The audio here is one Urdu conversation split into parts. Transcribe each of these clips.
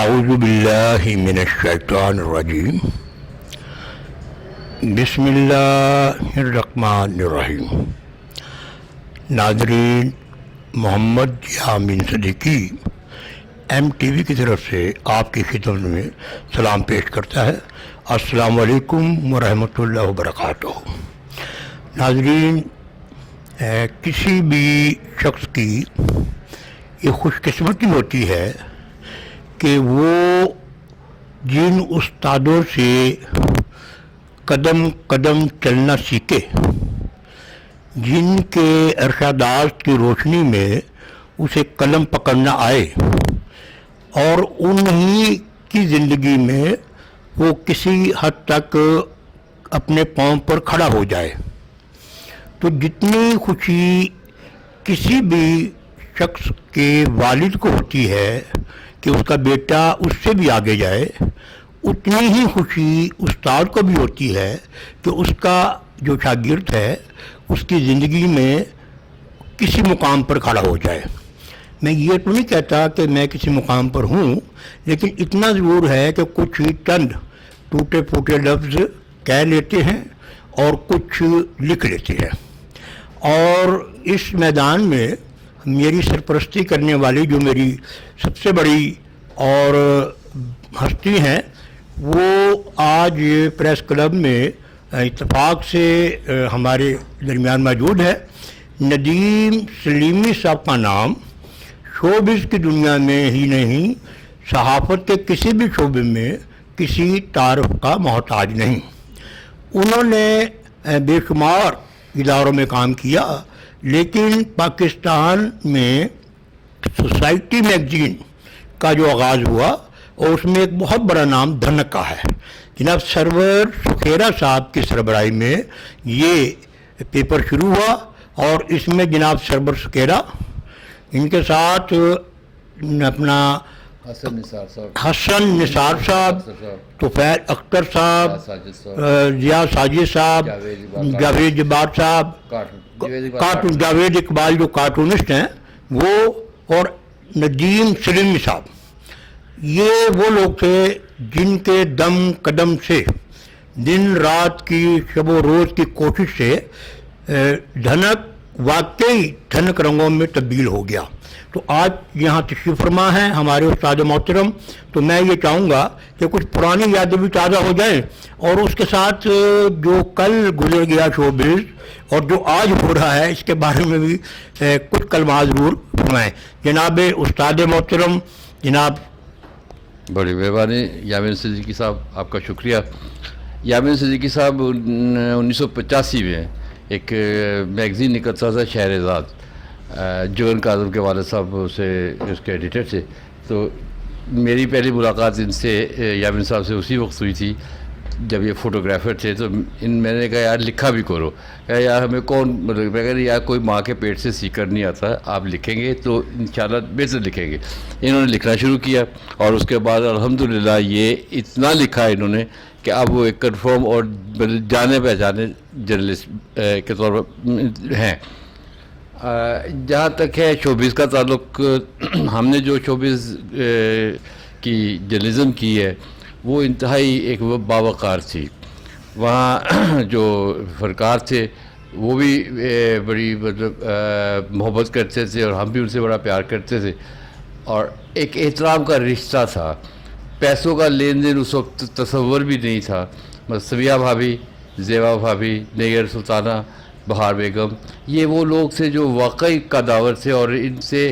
اعوذ باللہ من الشیطان الرجیم بسم اللہ الرحمن الرحیم. ناظرین، Mohammad Yameen Siddiqui M T V کی طرف سے آپ کی خدمت میں سلام پیش کرتا ہے. السلام علیکم ورحمۃ اللہ وبرکاتہ. ناظرین، کسی بھی شخص کی یہ خوش قسمتی ہوتی ہے کہ وہ جن استادوں سے قدم قدم چلنا سیکھے، جن کے ارشادات کی روشنی میں اسے قلم پکڑنا آئے اور انہی کی زندگی میں وہ کسی حد تک اپنے پاؤں پر کھڑا ہو جائے. تو جتنی خوشی کسی بھی شخص کے والد کو ہوتی ہے کہ اس کا بیٹا اس سے بھی آگے جائے، اتنی ہی خوشی استاد کو بھی ہوتی ہے کہ اس کا جو شاگرد ہے اس کی زندگی میں کسی مقام پر کھڑا ہو جائے. میں یہ تو نہیں کہتا کہ میں کسی مقام پر ہوں، لیکن اتنا ضرور ہے کہ کچھ چند ٹوٹے پھوٹے لفظ کہہ لیتے ہیں اور کچھ لکھ لیتے ہیں. اور اس میدان میں میری سرپرستی کرنے والی جو میری سب سے بڑی اور ہستی ہیں، وہ آج پریس کلب میں اتفاق سے ہمارے درمیان موجود ہے. ندیم سلیمی صاحب کا نام شوبز کی دنیا میں ہی نہیں، صحافت کے کسی بھی شعبے میں کسی تعارف کا محتاج نہیں. انہوں نے بے شمار اداروں میں کام کیا، لیکن پاکستان میں سوسائٹی میگزین کا جو آغاز ہوا اور اس میں ایک بہت بڑا نام دھنک کا ہے. جناب سرور سکھیرا صاحب کی سربراہی میں یہ پیپر شروع ہوا اور اس میں جناب سرور سکھیرا، ان کے ساتھ اپنا حسن نثار صاحب، طفیل اختر صاحب، ضیاء ساجد صاحب، جاوید جبار صاحب، جاوید اقبال جو کارٹونسٹ ہیں وہ، اور ندیم سلیمی صاحب. یہ وہ لوگ تھے جن کے دم قدم سے، دن رات کی شب و روز کی کوشش سے دھنک واقعی دھنک رنگوں میں تبدیل ہو گیا. تو آج یہاں تشریف فرما ہے ہمارے استاد محترم، تو میں یہ چاہوں گا کہ کچھ پرانی یادیں بھی تازہ ہو جائیں اور اس کے ساتھ جو کل گزر گیا شوبز اور جو آج ہو رہا ہے اس کے بارے میں بھی کچھ کلمات ضرور فرمائیں. جناب استاد محترم، جناب. بڑی مہربانی یامین صدیقی صاحب، آپ کا شکریہ. یامین صدیقی صاحب 1985 میں ایک میگزین نکلتا تھا شہرزاد، جون کاظم کے والد صاحب سے اس کے ایڈیٹر تھے. تو میری پہلی ملاقات ان سے یامین صاحب سے اسی وقت ہوئی تھی جب یہ فوٹوگرافر تھے. تو میں نے کہا یار لکھا بھی کرو. کہا یار ہمیں کون، مطلب میں کہا یار کوئی ماں کے پیٹ سے سیکھ کر نہیں آتا، آپ لکھیں گے تو انشاءاللہ بہتر لکھیں گے. انہوں نے لکھنا شروع کیا اور اس کے بعد الحمدللہ یہ اتنا لکھا انہوں نے کہ اب وہ ایک کنفرم اور جانے پہچانے جرنلسٹ کے طور پر ہیں. جہاں تک ہے شوبز کا تعلق، ہم نے جو شوبز کی جرنلزم کی ہے وہ انتہائی ایک باوقار تھی. وہاں جو فنکار تھے وہ بھی بڑی مطلب محبت کرتے تھے اور ہم بھی ان سے بڑا پیار کرتے تھے، اور ایک احترام کا رشتہ تھا. پیسوں کا لین دین اس وقت تصور بھی نہیں تھا. سمیہ بھابھی، زیبا بھابھی، نیگر سلطانہ، بہار بیگم، یہ وہ لوگ تھے جو واقعی قداور تھے اور ان سے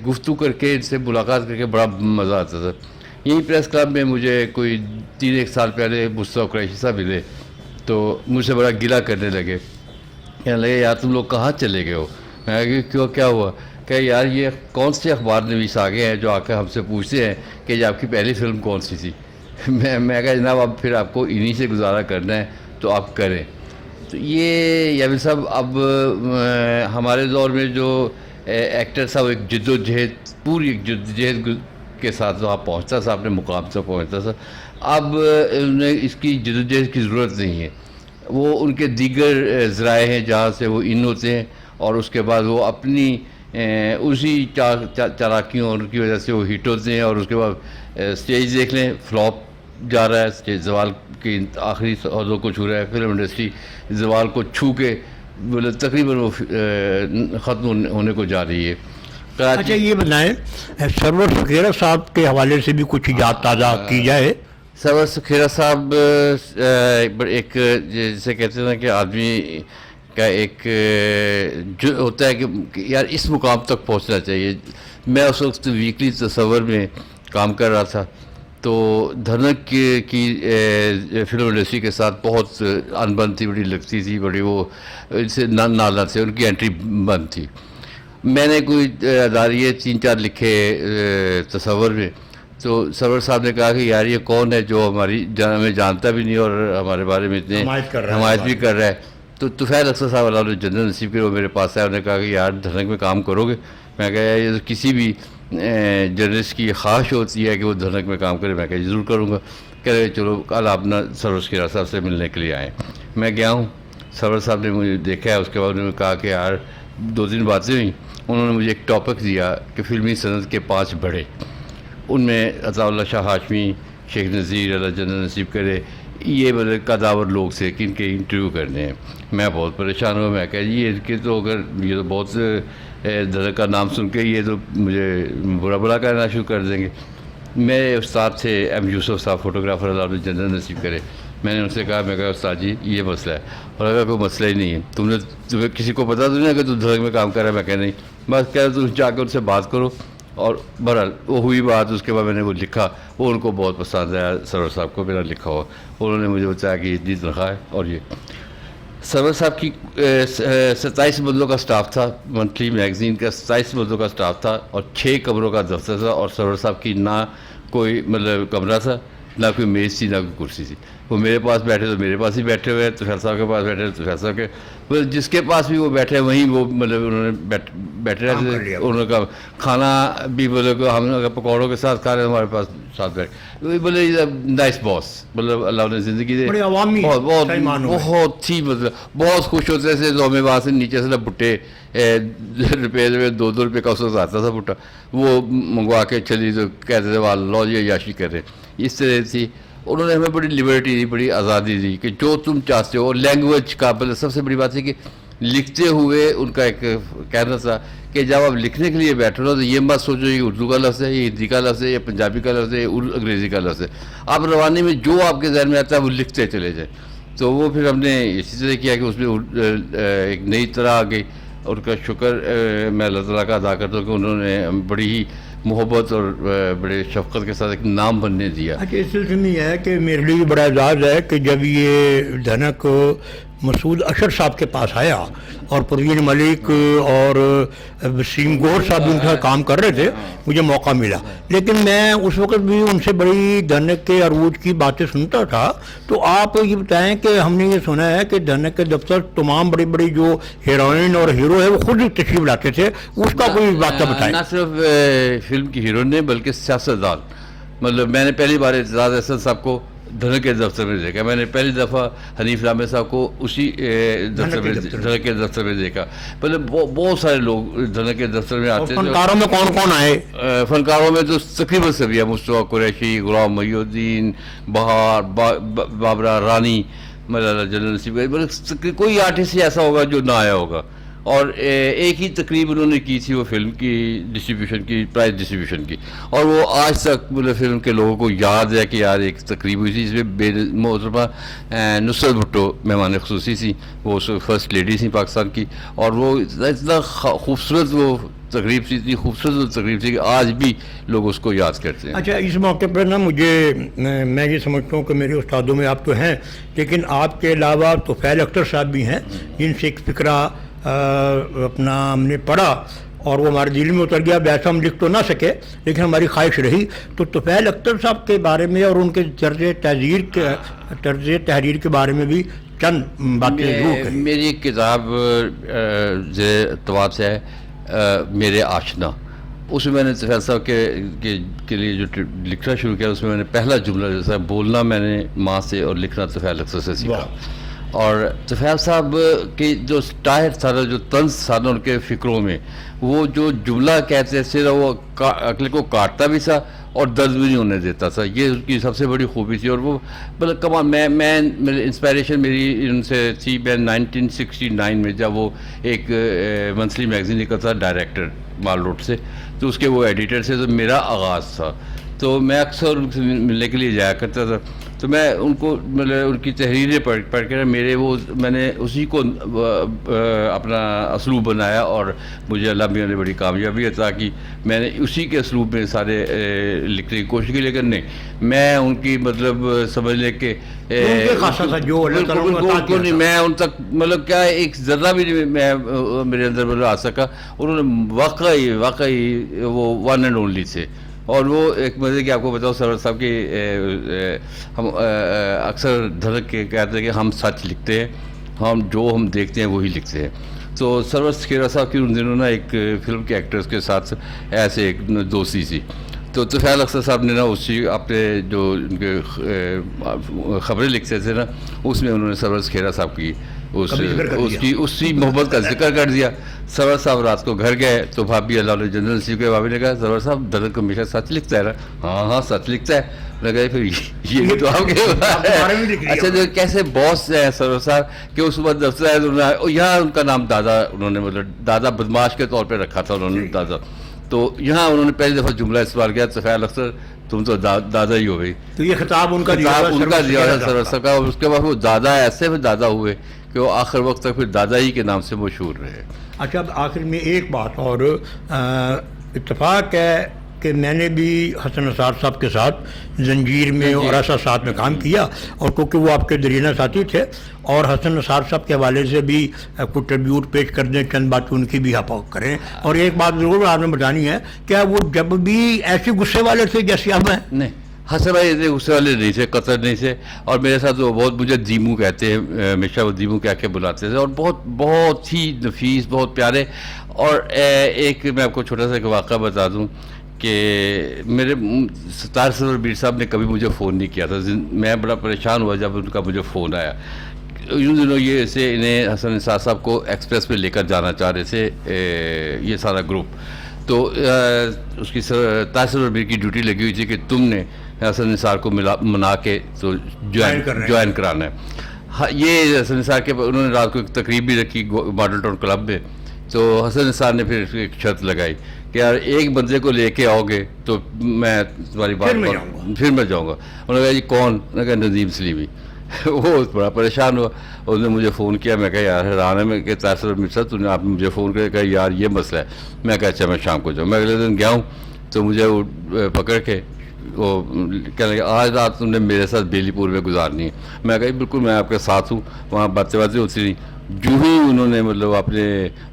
گفتگو کر کے، ان سے ملاقات کر کے بڑا مزہ آتا تھا. یہی پریس کلب میں مجھے کوئی 3-1 سال پہلے مصطفیٰ قریشی صاحب ملے تو مجھ سے بڑا گلہ کرنے لگے. کہنے لگے یار تم لوگ کہاں چلے گئے ہو؟ میں کہا کیوں، کیا ہوا؟ کہ یار یہ کون سے اخبار نویس آگے ہیں جو آ کے ہم سے پوچھتے ہیں کہ یہ آپ کی پہلی فلم کون سی تھی؟ میں کہا جناب اب پھر آپ کو انہی سے گزارا کرنا ہے تو آپ کریں. تو یہ یامین صاحب اب ہمارے دور میں جو ایکٹر تھا وہ ایک جد و جہد، پوری ایک جد و جہد کے ساتھ وہاں پہنچتا تھا، اپنے مقام تک پہنچتا تھا. اب انہیں اس کی جد و جہد کی ضرورت نہیں ہے. وہ ان کے دیگر ذرائع ہیں جہاں سے وہ ان ہوتے ہیں اور اس کے بعد وہ اپنی اسی چالاکیوں اور کی وجہ سے وہ ہٹ ہوتے ہیں، اور اس کے بعد اسٹیج دیکھ لیں فلاپ جا رہا ہے، اسٹیج زوال کی آخری عہدوں کو چھو رہا ہے، فلم انڈسٹری زوال کو چھو کے بولے تقریباً وہ ختم ہونے کو جا رہی ہے۔ اچھا یہ بتائیں، سرور فقیرہ صاحب کے حوالے سے بھی کچھ یاد تازہ کی جائے؟ سرور فقیرہ صاحب ایک جیسے کہتے ہیں نا کہ آدمی کا ایک جو ہوتا ہے کہ یار اس مقام تک پہنچنا چاہیے۔ میں اس وقت ویکلی تصور میں کام کر رہا تھا، تو دھنک کی فلم انڈسٹری کے ساتھ بہت انبن تھی، بڑی لگتی تھی، بڑی وہ ان سے نالا تھے، ان کی انٹری بند تھی۔ میں نے کوئی اداریے 3-4 لکھے تصور میں، تو سرور صاحب نے کہا کہ یار یہ کون ہے جو ہمیں جانتا بھی نہیں اور ہمارے بارے میں اتنے حمایت بھی کر رہا ہے۔ تو طفیل اختر صاحب اللہ علیہ جنت نصیب کے وہ میرے پاس آئے، انہوں نے کہا کہ یار دھنک میں کام کرو گے؟ میں کہا یہ تو کسی بھی جرنلسٹ کی خواہش ہوتی ہے کہ وہ دھنک میں کام کرے۔ میں کہا ضرور کروں گا۔ کہہ رہے چلو کل آپ نا سرور فقیرہ صاحب سے ملنے کے لیے آئیں۔ میں گیا ہوں، سرور صاحب نے مجھے دیکھا ہے، اس کے بعد انہوں نے کہا کہ یار 2-3 باتیں ہوئیں۔ انہوں نے مجھے ایک ٹاپک دیا کہ فلمی صنعت کے 5 بڑے، ان میں عطا اللہ شاہ ہاشمی، شیخ نذیر اللہ جنت نصیب کرے، یہ بڑے قداور لوگ تھے کہ ان کے انٹرویو کرنے ہیں۔ میں بہت پریشان ہوا، میں کہا جی ان کے تو اگر یہ تو بہت دھنک کا نام سن کے یہ تو مجھے برا کہنا شروع کر دیں گے۔ میرے استاد تھے ایم یوسف صاحب، فوٹوگرافر اللہ علیہ جنت نصیب کرے۔ میں نے ان سے کہا، میں کہا استاد جی یہ مسئلہ ہے، اور اگر کوئی مسئلہ ہی نہیں ہے، تمہیں کسی کو پتا تو نہیں ہے کہ تم دھنک میں کام کر رہا ہے؟ میں کہا نہیں، بس کہہ رہا تم جا کے ان سے بات کرو۔ اور بہرحال وہ ہوئی بات، اس کے بعد میں نے وہ لکھا، وہ ان کو بہت پسند آیا سرور صاحب کو میرا لکھا ہوا۔ انہوں نے مجھے بتایا کہ اتنی تنخواہ ہے۔ اور یہ سرور صاحب کی 27 بندوں کا سٹاف تھا، منتھلی میگزین کا 27 بندوں کا سٹاف تھا، اور 6 کمروں کا دفتر تھا، اور سرور صاحب کی نہ کوئی مطلب کمرہ تھا، نہ کوئی میز تھی، نہ کوئی کرسی تھی۔ وہ میرے پاس بیٹھے تو میرے پاس ہی بیٹھے ہوئے، طفیل صاحب کے پاس بیٹھے تو طفیل صاحب کے، مطلب جس کے پاس بھی وہ بیٹھے وہیں وہ مطلب انہوں نے بیٹھے رہتے تھے۔ انہوں نے کہا کھانا بھی مطلب ہم اگر پکوڑوں کے ساتھ کھا رہے ہیں ہمارے پاس ساتھ بیٹھے، مطلب نائس باس، مطلب اللہ نے زندگی دے بہت ہی مطلب بہت خوش ہوتے تھے۔ تو ہمیں وہاں سے نیچے سے بھٹے روپے میں 2 روپے کا اس وقت آتا تھا بھٹا، وہ منگوا کے چلی تو کہتے تھے واہ لو جی عیاشی کر رہے ہیں۔ اس طرح تھی، انہوں نے ہمیں بڑی لبرٹی دی، بڑی آزادی دی کہ جو تم چاہتے ہو۔ اور لینگویج کا سب سے بڑی بات ہے کہ لکھتے ہوئے ان کا ایک کہنا تھا کہ جب آپ لکھنے کے لیے بیٹھو نا تو یہ مت سوچو یہ اردو کا لفظ ہے، یہ ہندی کا لفظ ہے، یہ پنجابی کا لفظ ہے، یہ انگریزی کا لفظ ہے۔ آپ روانی میں جو آپ کے ذہن میں آتا ہے وہ لکھتے چلے جائیں۔ تو وہ پھر ہم نے اسی طرح کیا کہ اس میں ایک نئی طرح آ گئی۔ ان کا شکر میں اللہ تعالیٰ کا ادا کرتا ہوں کہ انہوں نے بڑی ہی محبت اور بڑے شفقت کے ساتھ ایک نام بننے دیا۔ اچھا اس سلسلے میں یہ ہے کہ میرے لیے بڑا اعزاز ہے کہ جب یہ دھنک مسعود اشر صاحب کے پاس آیا اور پروین ملک اور وسیم گور صاحب بھی ان کا کام کر رہے تھے، مجھے موقع ملا، لیکن میں اس وقت بھی ان سے بڑی دھنک کے عروج کی باتیں سنتا تھا۔ تو آپ یہ بتائیں کہ ہم نے یہ سنا ہے کہ دھنک کے دفتر تمام بڑی بڑی جو ہیروئن اور ہیرو ہے وہ خود ہی تشریف لاتے تھے، اس کا کوئی واقعہ بتائیں۔ نہ صرف فلم کی ہیروئن نے بلکہ سیاستدان، مطلب میں نے پہلی بار اعتزاز احسن صاحب کو دھنک کے دفتر میں دیکھا، میں نے پہلی دفعہ حنیف رامے صاحب کو اسی دھنک کے دفتر میں دیکھا۔ مطلب بہت سارے لوگ دھنک کے دفتر میں آتے تھے۔ فنکاروں میں کون کون آئے؟ فنکاروں میں تو تقریباً سبھی ہے، مصطفیٰ قریشی، غلام محی الدین، بہار، بابرہ رانی، مطلب جنرل نصیب، مطلب کوئی آرٹسٹ ایسا ہوگا جو نہ آیا ہوگا۔ اور ایک ہی تقریب انہوں نے کی تھی وہ فلم کی ڈسٹریبیوشن کی، پرائز ڈسٹریبیوشن کی، اور وہ آج تک مطلب فلم کے لوگوں کو یاد ہے کہ یار ایک تقریب ہوئی تھی جس میں بے محترمہ نصرت بھٹو مہمان خصوصی تھی، وہ فرسٹ لیڈی تھیں پاکستان کی، اور وہ اتنا خوبصورت وہ تقریب تھی، اتنی خوبصورت تقریب تھی کہ آج بھی لوگ اس کو یاد کرتے ہیں۔ اچھا اس موقع پر نا میں یہ سمجھتا ہوں کہ میرے استادوں میں آپ تو ہیں، لیکن آپ کے علاوہ طفیل اختر صاحب بھی ہیں جن سے ایک فقرہ اپنا ہم نے پڑھا اور وہ ہمارے دل میں اتر گیا، ویسا ہم لکھ تو نہ سکے لیکن ہماری خواہش رہی۔ تو طفیل اختر صاحب کے بارے میں اور ان کے طرز تحریر کے بارے میں بھی چند باتیں ضرور کریں۔ میری کتاب تواب سے ہے میرے آشنا، اس میں میں نے طفیل صاحب کے لیے جو لکھنا شروع کیا، اس میں میں نے پہلا جملہ جیسا بولنا میں نے ماں سے اور لکھنا طفیل اختر سے سیکھا، اور طفیل صاحب کے جو اسٹائل تھا نا، جو طنز تھا نا ان کے فکروں میں، وہ جو جملہ کہتے تھے نا وہ عقل کو کاٹتا بھی تھا اور درد بھی نہیں ہونے دیتا تھا. یہ اس کی سب سے بڑی خوبی تھی. اور وہ مطلب کمان میں انسپائریشن میری ان سے تھی. میں 1969 میں جب وہ ایک منتھلی میگزین نکلتا تھا ڈائریکٹر مال روڈ سے، تو اس کے وہ ایڈیٹر سے تو میرا آغاز تھا. تو میں اکثر ان سے ملنے کے لیے جایا کرتا تھا. تو میں ان کو مطلب ان کی تحریریں پڑھ کر میں نے اسی کو اپنا اسلوب بنایا، اور مجھے اللہ میاں نے بڑی کامیابی عطا کی. میں نے اسی کے اسلوب میں سارے لکھنے کی کوشش کی، لیکن نہیں، میں ان کی مطلب سمجھ لیں کہ بالکل نہیں، میں ان تک مطلب کیا ایک ذرہ بھی نہیں میں میرے اندر مطلب آ سکا. انہوں نے واقعی وہ ون اینڈ اونلی تھے. اور وہ ایک مزے کی آپ کو بتاؤ سرور صاحب کہ ہم اکثر دھڑک کے کہتے ہیں کہ ہم سچ لکھتے ہیں، ہم دیکھتے ہیں وہی لکھتے ہیں. تو سرور کھیرا صاحب کی ان دنوں نا ایک فلم کے ایکٹرز کے ساتھ ایسے ایک دوستی تھی. تو طفیل اختر صاحب نے نا اسی اپنے جو ان کے خبریں لکھتے تھے نا، اس میں انہوں نے سرور کھیرا صاحب کی اسی محبت کا ذکر کر دیا. سرور صاحب رات کو گھر گئے تو بھابھی اللہ علیہ جنرل نصیب کے بھابھی نے کہا سرور صاحب درد کو ہمیشہ سچ لکھتا ہے نا؟ ہاں سچ لکھتا ہے. لگا پھر یہ بھی تو آپ کے اچھا جو کیسے باس ہیں سرور صاحب کہ اس وقت دفتر یہاں ان کا نام دادا، انہوں نے مطلب دادا بدماش کے طور پہ رکھا تھا انہوں نے دادا. تو یہاں انہوں نے پہلی دفعہ جملہ استعمال کیا طفیل اختر تم تو دادا ہی ہو گئی. تو یہ خطاب ان کا دیا سرور صاحب کا. اور اس کے بعد وہ دادا ایسے بھی دادا ہوئے کہ وہ آخر وقت تک پھر دادا ہی کے نام سے مشہور رہے. اچھا اب آخر میں ایک بات اور اتفاق ہے کہ میں نے بھی حسن نثار صاحب کے ساتھ زنجیر میں اور ایسا ساتھ میں کام کیا، اور کیونکہ وہ آپ کے درینہ ساتھی تھے، اور حسن نثار صاحب کے حوالے سے بھی کوئی ٹریبیوٹ پیش کر دیں، چند باتیں ان کی بھی آپ کریں. اور ایک بات ضرور آپ نے بتانی ہے، کیا وہ جب بھی ایسے غصے والے تھے جیسے اب ہیں؟ نہیں، حسن بھائی اتنے غصے والے نہیں تھے، قطر نہیں تھے. اور میرے ساتھ وہ بہت مجھے دیمو کہتے ہیں، ہمیشہ وہ دیمو کہہ کے بلاتے تھے، اور بہت ہی نفیس، بہت پیارے. اور ایک میں آپ کو چھوٹا سا ایک واقعہ بتا دوں کہ میرے ستار سرور میر صاحب نے کبھی مجھے فون نہیں کیا تھا. میں بڑا پریشان ہوا جب ان کا مجھے فون آیا. ان دنوں یہ اسے انہیں حسن نثار صاحب کو ایکسپریس پہ لے کر جانا چاہ رہے تھے یہ سارا گروپ. تو اس کی ستار سرور میر کی ڈیوٹی لگی ہوئی تھی کہ تم نے حسن نثار کو منا کے تو جوائن کرانا ہے. یہ حسن نثار کے انہوں نے رات کو ایک تقریب بھی رکھی ماڈل ٹاؤن کلب میں. تو حسن نثار نے پھر ایک شرط لگائی کہ یار ایک بندے کو لے کے آؤ گے تو میں تمہاری بات پھر میں جاؤں گا. انہوں نے کہا جی کون؟ انہوں نے کہا ندیم سلیمی. وہ بڑا پریشان ہوا. اس نے مجھے فون کیا. میں کہا یار حیران ہے میں کہ طاہر میر صاحب تو نے آپ نے مجھے فون کر کہا یار یہ مسئلہ ہے. میں کہا اچھا میں شام کو جاؤں. میں اگلے دن گیا ہوں تو مجھے وہ پکڑ کے وہ کہنے لگے آج رات تم نے میرے ساتھ بیلی پور میں گزارنی ہے. میں کہا بالکل میں آپ کے ساتھ ہوں. وہاں باتیں ہوتی رہیں. جو ہی انہوں نے مطلب اپنے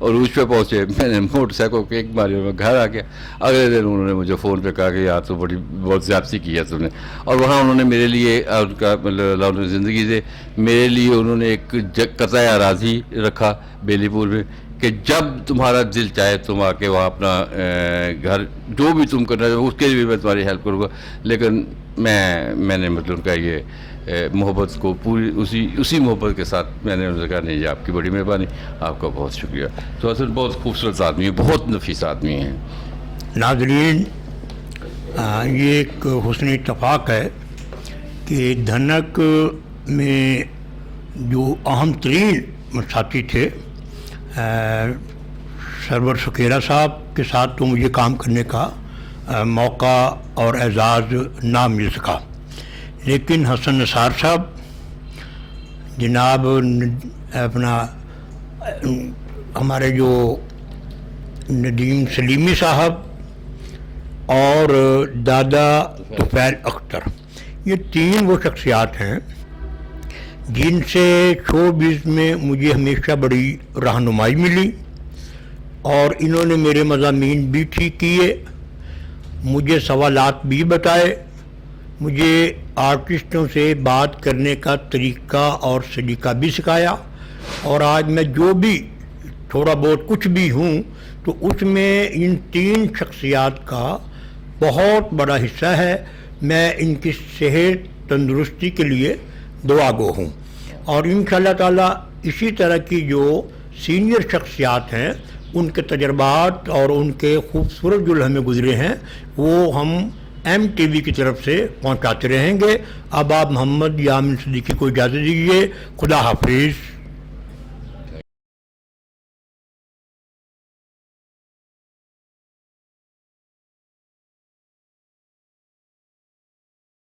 عروج پہ پہنچے میں نے موٹر سائیکل کو ایک ماری اور میں گھر آ گیا. اگلے دن انہوں نے مجھے فون پہ کہا کہ یار تو بہت زیادتی کی ہے تم نے. اور وہاں انہوں نے میرے لیے ان کا مطلب اللہ زندگی سے میرے لیے انہوں نے ایک قطع اراضی رکھا بیلی پور میں کہ جب تمہارا دل چاہے تم آ کے وہاں اپنا گھر جو بھی تم کرنا چاہو اس کے لیے بھی میں تمہاری ہیلپ کروں گا. لیکن میں نے مطلب ان کا یہ محبت کو پوری اسی محبت کے ساتھ میں نے ان سے کہا نہیں جی آپ کی بڑی مہربانی، آپ کا بہت شکریہ. تو اصل بہت خوبصورت آدمی ہے، بہت نفیس آدمی ہیں. ناظرین یہ ایک حسن اتفاق ہے کہ دھنک میں جو اہم ترین ساتھی تھے سرور سکھیرا صاحب کے ساتھ تو مجھے کام کرنے کا موقع اور اعزاز نہ مل سکا. لیکن حسن نثار صاحب، جناب اپنا ہمارے جو ندیم سلیمی صاحب اور دادا طفیل اختر، یہ تین وہ شخصیات ہیں جن سے شوبز میں مجھے ہمیشہ بڑی رہنمائی ملی، اور انہوں نے میرے مضامین بھی ٹھیک کیے، مجھے سوالات بھی بتائے، مجھے آرٹسٹوں سے بات کرنے کا طریقہ اور سلیقہ بھی سکھایا. اور آج میں جو بھی تھوڑا بہت کچھ بھی ہوں تو اس میں ان تین شخصیات کا بہت بڑا حصہ ہے. میں ان کی صحت تندرستی کے لیے دعا گو ہوں. اور انشاءاللہ تعالی اسی طرح کی جو سینئر شخصیات ہیں ان کے تجربات اور ان کے خوبصورت جو لمحے گزرے ہیں وہ ہم ایم ٹی وی کی طرف سے پہنچاتے رہیں گے. اب آپ محمد یامین صدیقی کو اجازت دیجیے. خدا حافظ.